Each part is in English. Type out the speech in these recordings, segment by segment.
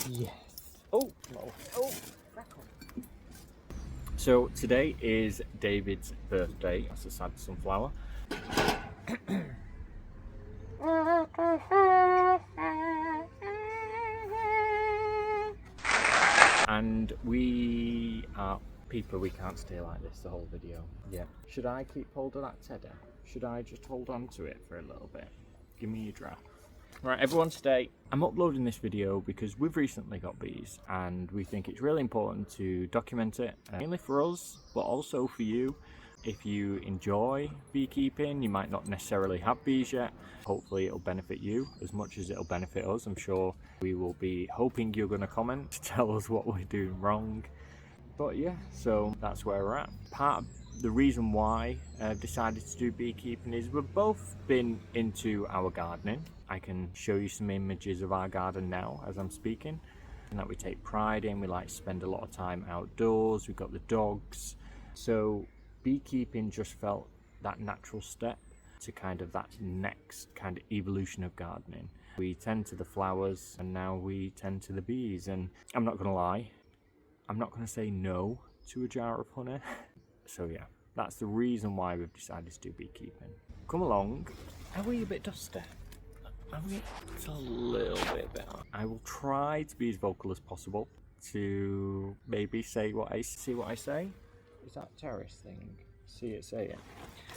Yes. Oh, no. Oh, Freckle. So today is David's birthday. That's a sad sunflower. And we are Pipa, we can't stay like this the whole video. Yeah. Should I keep hold of that teddy? Should I just hold on to it for a little bit? Give me your draft. Right, everyone, today I'm uploading this video because we've recently got bees and we think it's really important to document it, mainly for us, but also for you. If you enjoy beekeeping, you might not necessarily have bees yet. Hopefully it'll benefit you as much as it'll benefit us. I'm sure we will be hoping you're going to comment to tell us what we're doing wrong. But yeah, so that's where we're at. Part of the reason why I've decided to do beekeeping is we've both been into our gardening. I can show you some images of our garden now as I'm speaking, and that we take pride in. We like to spend a lot of time outdoors. We've got the dogs. So beekeeping just felt that natural step to kind of that next kind of evolution of gardening. We tend to the flowers and now we tend to the bees, and I'm not gonna lie, I'm not going to say no to a jar of honey. So yeah, that's the reason why we've decided to do beekeeping. Come along. Are we a bit dusty? Are we? It's a little bit better. I will try to be as vocal as possible to maybe say what I see what I say. Is that terrace thing? See it, say it.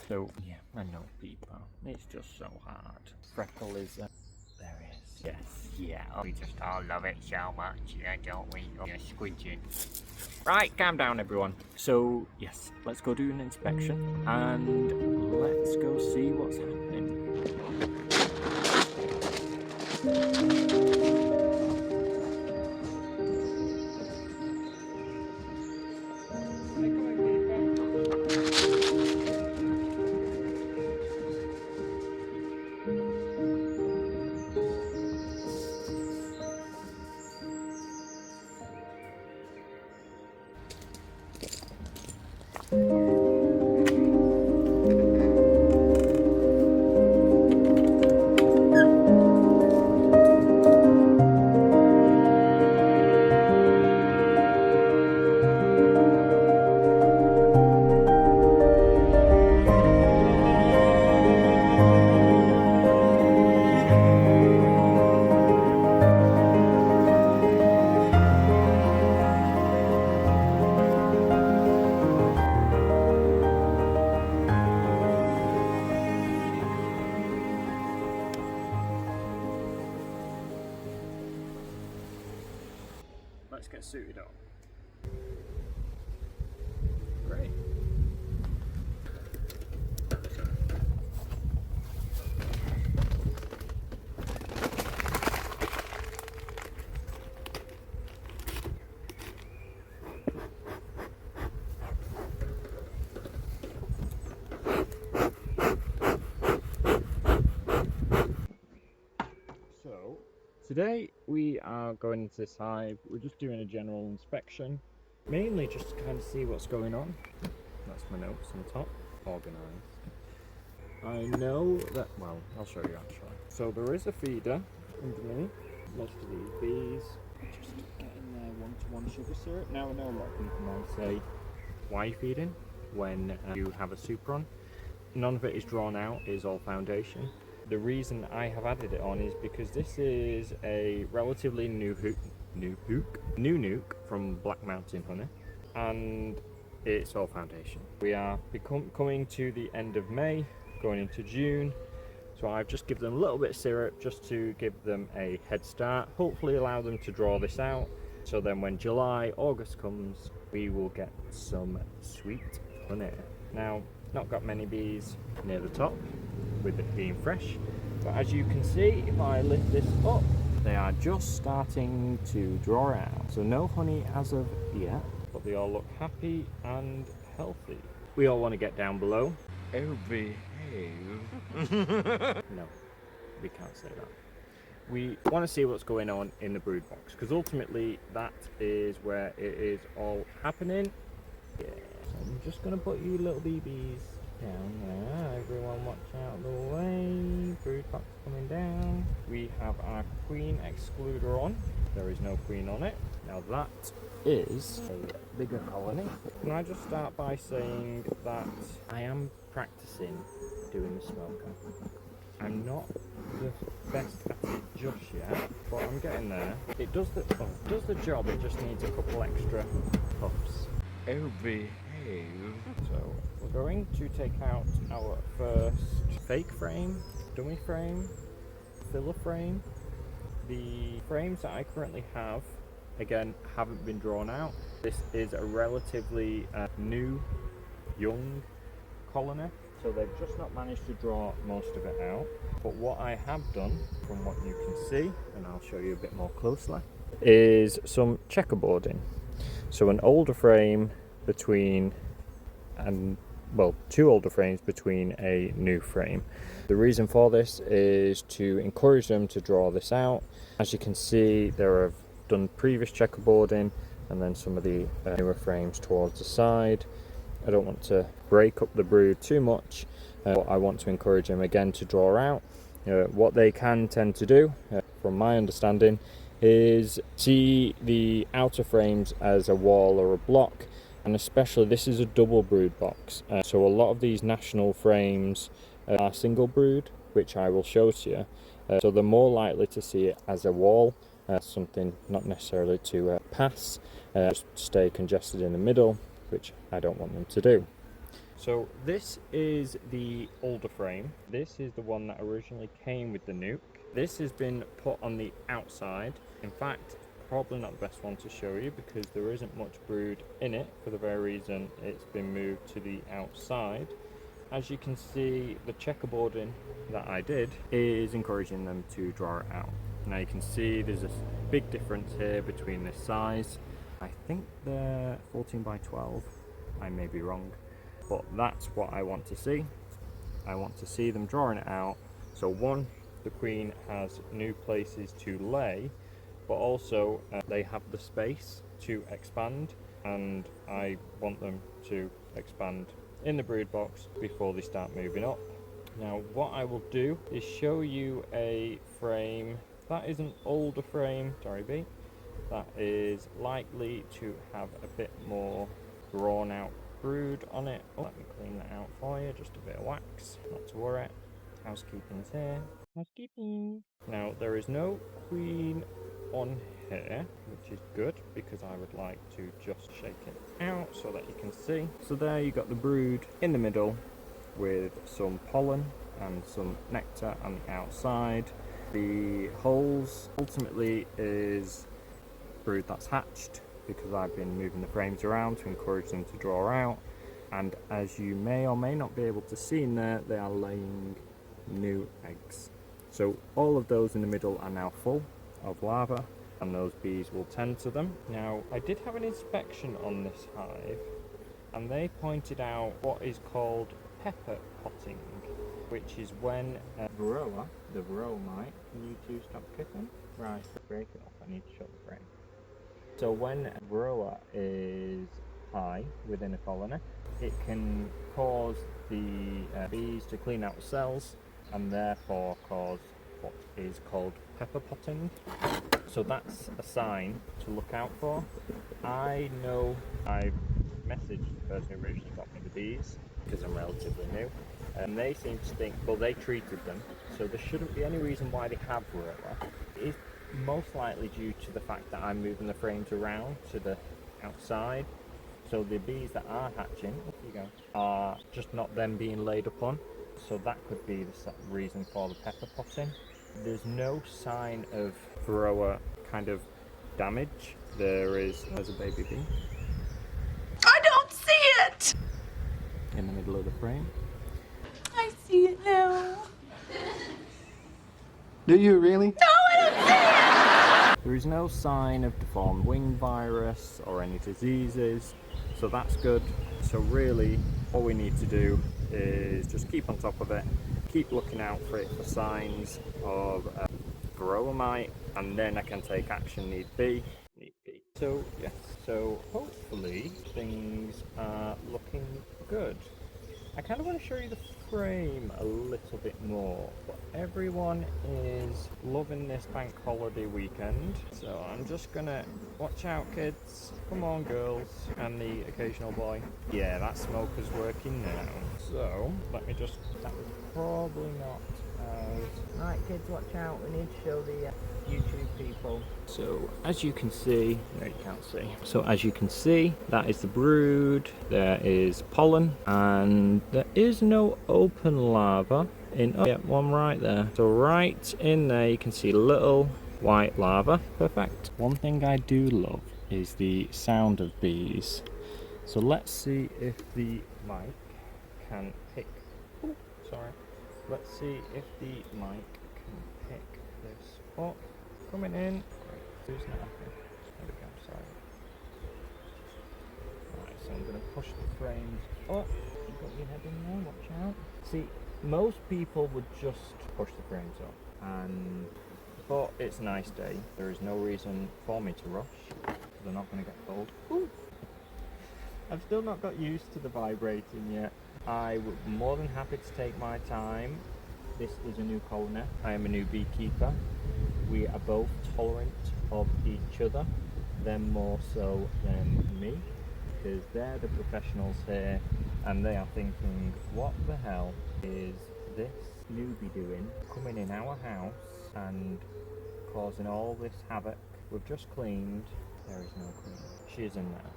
So yeah, I know people. It's just so hard. Freckle is there he is. Yes, yeah, we just all love it so much, yeah, don't we? Oh, you're squidging. Right, calm down everyone. So, yes, let's go do an inspection and let's go see what's happening. Let's get suited up. Great. So, today we are going into this hive. We're just doing a general inspection, mainly just to kind of see what's going on. That's my notes on the top, organised. I know that, well, I'll show you actually. So there is a feeder underneath most of these bees. Just getting their one-to-one sugar syrup. Now I know a lot of people might say, why are you feeding when you have a super on? None of it is drawn out, it is all foundation. The reason I have added it on is because this is a relatively new nuke from Black Mountain Honey, and it's all foundation. We are coming to the end of May, going into June, so I've just given them a little bit of syrup just to give them a head start, hopefully allow them to draw this out, so then when July, August comes, we will get some sweet honey. Now, not got many bees near the top, with it being fresh, but as you can see, if I lift this up, they are just starting to draw out. So no honey as of yet, but they all look happy and healthy. We all want to get down below. Oh, behave. No, we can't say that. We want to see what's going on in the brood box, because ultimately that is where it is all happening. Yeah. So I'm just going to put you little BBs Down there, everyone watch out the way. Brood box coming down. We have our queen excluder on. There is no queen on it. Now that is a bigger colony. Can I just start by saying that I am practicing doing the smoker. I'm not the best at it just yet, but I'm getting there. It does the job, it just needs a couple extra puffs. Oh, behave. So we're going to take out our first fake frame, dummy frame, filler frame. The frames that I currently have, again, haven't been drawn out. This is a relatively new, young colony, so they've just not managed to draw most of it out. But what I have done, from what you can see, and I'll show you a bit more closely, is some checkerboarding. So an older frame between, two older frames between a new frame. The reason for this is to encourage them to draw this out. As you can see, there have done previous checkerboarding and then some of the newer frames towards the side. I don't want to break up the brood too much, but I want to encourage them again to draw out. What they can tend to do, from my understanding, is see the outer frames as a wall or a block, and especially this is a double brood box, so a lot of these national frames are single brood, which I will show to you, so they're more likely to see it as a wall, something not necessarily to pass, just stay congested in the middle, which I don't want them to do. So this is the older frame. This is the one that originally came with the nuke. This has been put on the outside. In fact, probably not the best one to show you because there isn't much brood in it, for the very reason it's been moved to the outside. As you can see, the checkerboarding that I did is encouraging them to draw it out. Now you can see there's a big difference here between this size. I think they're 14 by 12, I may be wrong, but that's what I want to see. I want to see them drawing it out. So one, the queen has new places to lay, but also they have the space to expand, and I want them to expand in the brood box before they start moving up. Now what I will do is show you a frame that is an older frame, sorry B, that is likely to have a bit more drawn out brood on it. Let me clean that out for you, just a bit of wax, not to worry. Housekeeping's here. Housekeeping. Now there is no queen on here, which is good because I would like to just shake it out so that you can see. So there you got the brood in the middle with some pollen and some nectar on the outside. The holes ultimately is brood that's hatched because I've been moving the frames around to encourage them to draw out, and as you may or may not be able to see in there, they are laying new eggs. So all of those in the middle are now full of larvae and those bees will tend to them. Now I did have an inspection on this hive and they pointed out what is called pepper potting, which is when the varroa mite, can you two stop kicking? Right, break it off, I need to shut the frame. So when varroa is high within a colony, it can cause the bees to clean out cells and therefore cause what is called pepper potting. So that's a sign to look out for. I know I messaged the person who originally got me the bees because I'm relatively new, and they seem to think, well, they treated them, so there shouldn't be any reason why they have varroa. It is most likely due to the fact that I'm moving the frames around to the outside, so the bees that are hatching are just not them being laid upon, so that could be the reason for the pepper potting. There's no sign of varroa kind of damage. There's a baby bee. I don't see it! In the middle of the frame. I see it now. Do you really? No, I don't see it! There is no sign of deformed wing virus or any diseases, so that's good. So really, all we need to do is just keep on top of it, keep looking out for it for signs of varroa mite, and then I can take action need be. So yes, so hopefully things are looking good. I kind of want to show you the frame a little bit more, but everyone is loving this bank holiday weekend, so I'm just gonna watch out, kids. Come on, girls, and the occasional boy. Yeah, that smoker's working now. So let me just. That was probably not. Right, kids, watch out. We need to show the YouTube people. So as you can see, no, you can't see. So as you can see, that is the brood. There is pollen, and there is no open larva in. Oh, yeah, one right there. So right in there, you can see little white larva. Perfect. One thing I do love is the sound of bees. So let's see if the mic can pick. Oh, sorry. Let's see if the mic can pick this up. Coming in. Who's not happy? There we go, sorry. Right, so I'm going to push the frames up. You've got your head in there, watch out. See, most people would just push the frames up. But it's a nice day. There is no reason for me to rush. They're not going to get cold. Ooh. I've still not got used to the vibrating yet. I would be more than happy to take my time. This is a new colony. I am a new beekeeper. We are both tolerant of each other, them more so than me, because they're the professionals here and they are thinking, what the hell is this newbie doing, coming in our house and causing all this havoc? We've just cleaned. There is no queen. She is in there.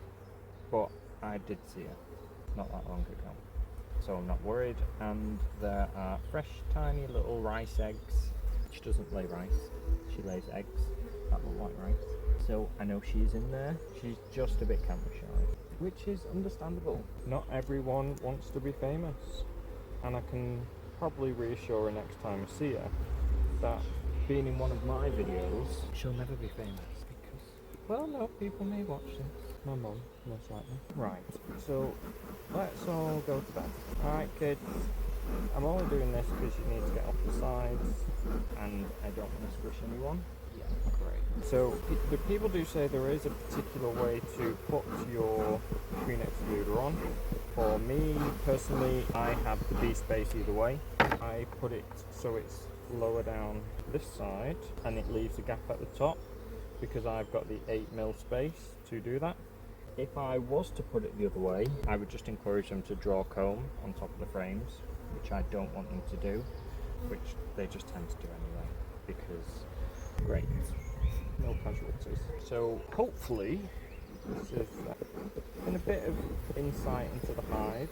But I did see her not that long ago, so I'm not worried. And there are fresh tiny little rice eggs. She doesn't lay rice, she lays eggs that look like rice. So I know she's in there. She's just a bit camera shy, which is understandable. Not everyone wants to be famous, and I can probably reassure her next time I see her that being in one of my videos, she'll never be famous. Well, no, people may watch this. My mum, most likely. Right, so let's all go to bed. Alright, kids, I'm only doing this because you need to get off the sides, and I don't want to squish anyone. Yeah, great. So, the people do say there is a particular way to put your queen excluder on. For me, personally, I have the bee space either way. I put it so it's lower down this side, and it leaves a gap at the top, because I've got the 8mm space to do that. If I was to put it the other way, I would just encourage them to draw comb on top of the frames, which I don't want them to do, which they just tend to do anyway, because great, no casualties. So hopefully this has been a bit of insight into the hive,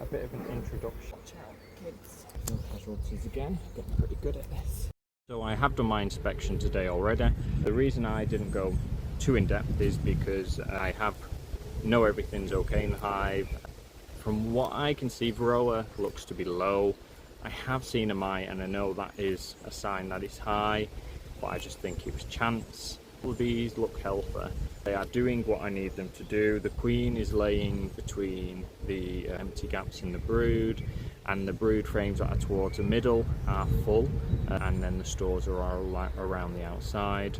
a bit of an introduction. Watch out, kids. No casualties again, getting pretty good at this. So I have done my inspection today already. The reason I didn't go too in depth is because I know everything's okay in the hive. From what I can see, Varroa looks to be low. I have seen a mite and I know that is a sign that it's high, but I just think it was chance. All these look healthy. They are doing what I need them to do. The queen is laying between the empty gaps in the brood, and the brood frames that are towards the middle are full, and then the stores are all around the outside.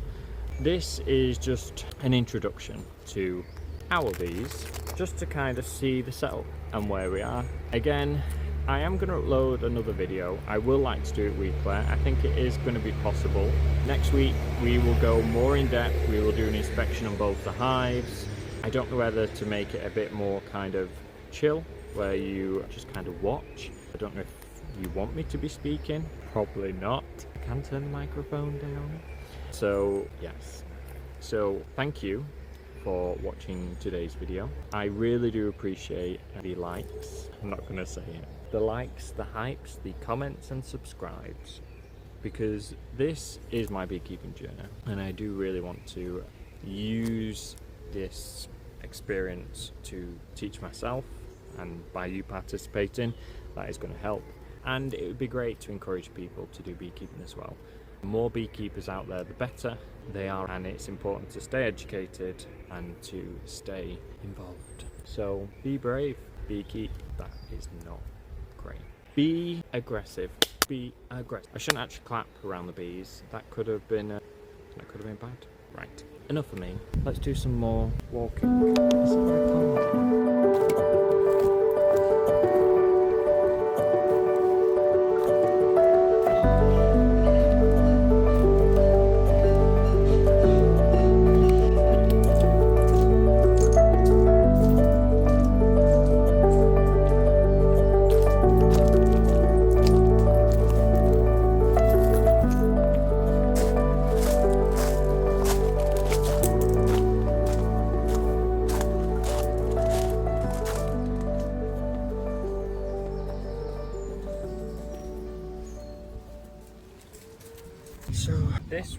This is just an introduction to our bees, just to kind of see the setup and where we are. Again, I am going to upload another video. I will like to do it weekly. I think it is going to be possible. Next week we will go more in depth. We will do an inspection on both the hives. I don't know whether to make it a bit more kind of chill, where you just kind of watch. I don't know if you want me to be speaking. Probably not. I can turn the microphone down. So yes. So thank you for watching today's video. I really do appreciate the likes. I'm not going to say it. The likes, the hypes, the comments and subscribes, because this is my beekeeping journey and I do really want to use this experience to teach myself, and by you participating, that is going to help. And it would be great to encourage people to do beekeeping as well. The more beekeepers out there, the better they are, and it's important to stay educated and to stay involved. So be brave, beekeep. That is not great. Be aggressive. Be aggressive. I shouldn't actually clap around the bees. That could have been bad. Right. Enough of me. Let's do some more walking. Is it very cold?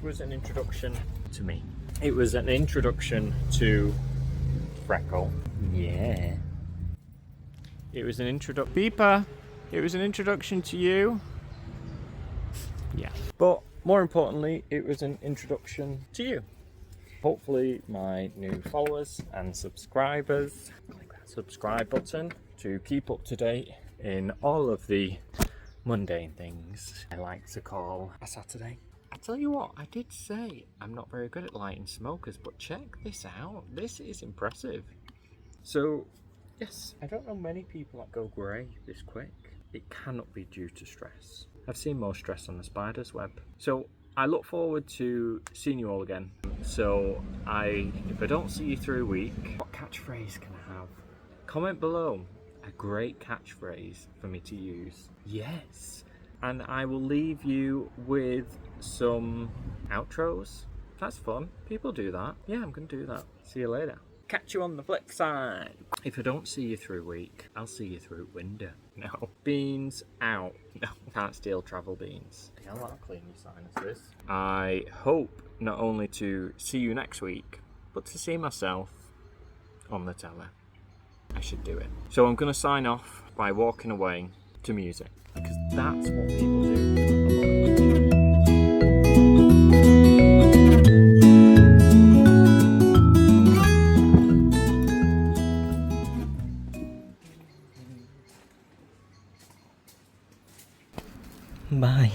was an introduction to me. It was an introduction to Freckle. Yeah. It was an introduction. Pipa, it was an introduction to you. Yeah. But more importantly, it was an introduction to you. Hopefully my new followers and subscribers click that subscribe button to keep up to date in all of the mundane things I like to call a Saturday. I tell you what, I did say I'm not very good at lighting smokers, but check this out. This is impressive. So, yes, I don't know many people that go grey this quick. It cannot be due to stress. I've seen more stress on the spider's web. So, I look forward to seeing you all again. So, if I don't see you through a week, what catchphrase can I have? Comment below a great catchphrase for me to use. Yes. And I will leave you with some outros. That's fun. People do that. Yeah, I'm going to do that. See you later. Catch you on the flip side. If I don't see you through a week, I'll see you through window. No. Beans out. No, can't steal travel beans. Yeah, that'll clean your sinuses. I hope not only to see you next week, but to see myself on the telly. I should do it. So I'm going to sign off by walking away to music, because that's what people do. Bye.